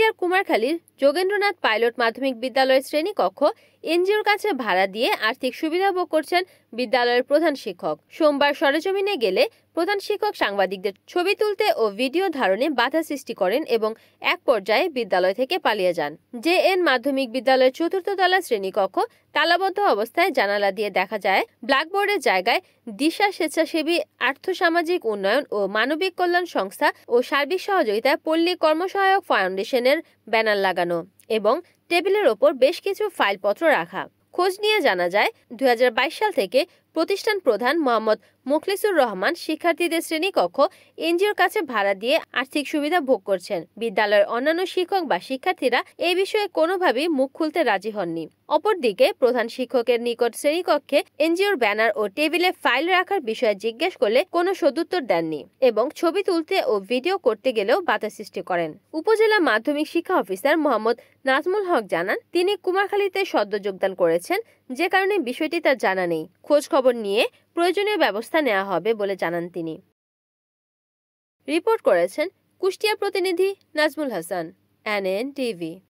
কুষ্টিয়ার কুমারখালীর যোগেন্দ্রনাথ পাইলট মাধ্যমিক বিদ্যালয়ের শ্রেণীকক্ষ এনজিওর কাছে ভাড়া দিয়ে আর্থিক সুবিধা ভোগ করছেন বিদ্যালয়ের প্রধান শিক্ষক। সোমবার সরেজমিনে গেলে প্রধান শিক্ষক সাংবাদিকদের ছবি তুলতে ও ভিডিও ধারণে বাধা সৃষ্টি করেন এবং এক পর্যায়ে বিদ্যালয় থেকে পালিয়ে যান। জেএন মাধ্যমিক বিদ্যালয়ের চতুর্থ তলা শ্রেণীকক্ষ তালাবদ্ধ অবস্থায় জানালা দিয়ে দেখা যায় ব্ল্যাকবোর্ডের জায়গায় দিশা স্বেচ্ছাসেবী আর্থসামাজিক উন্নয়ন ও মানবিক কল্যাণ সংস্থা ও সার্বিক সহযোগিতায় পল্লী কর্মসহায়ক ফাউন্ডেশনের ব্যানার লাগানো এবং টেবিলের ওপর বেশ কিছু ফাইলপত্র রাখা। খোঁজ নিয়ে জানা যায় 2022 সাল থেকে প্রতিষ্ঠান প্রধান মোহাম্মদ মুখলিসুর রহমান শিক্ষার্থীদের শ্রেণীকক্ষ এনজিওর কাছে ভাড়া দিয়ে আর্থিক সুবিধা ভোগ করছেন। বিদ্যালয়ের অন্যান্য শিক্ষক বা শিক্ষার্থীরা এই বিষয়ে কোনোভাবেই মুখ খুলতে রাজি হননি। অপরদিকে প্রধান শিক্ষকের নিকট শ্রেণীকক্ষে এনজিওর ব্যানার ও টেবিলে ফাইল রাখার বিষয়ে জিজ্ঞেস করলে কোনো সদুত্তর দেননি এবং ছবি তুলতে ও ভিডিও করতে গেলেও বাধা সৃষ্টি করেন। উপজেলা মাধ্যমিক শিক্ষা অফিসার মোহাম্মদ নাজমুল হক জানান, তিনি কুমারখালীতে সদ্য যোগদান করেছেন, যে কারণে বিষয়টি তার জানা নেই। খোঁজ খবর নিয়ে প্রয়োজনীয় ব্যবস্থা নেওয়া হবে বলে জানান তিনি। রিপোর্ট করেছেন কুষ্টিয়া প্রতিনিধি নাজমুল হাসান, NN TV।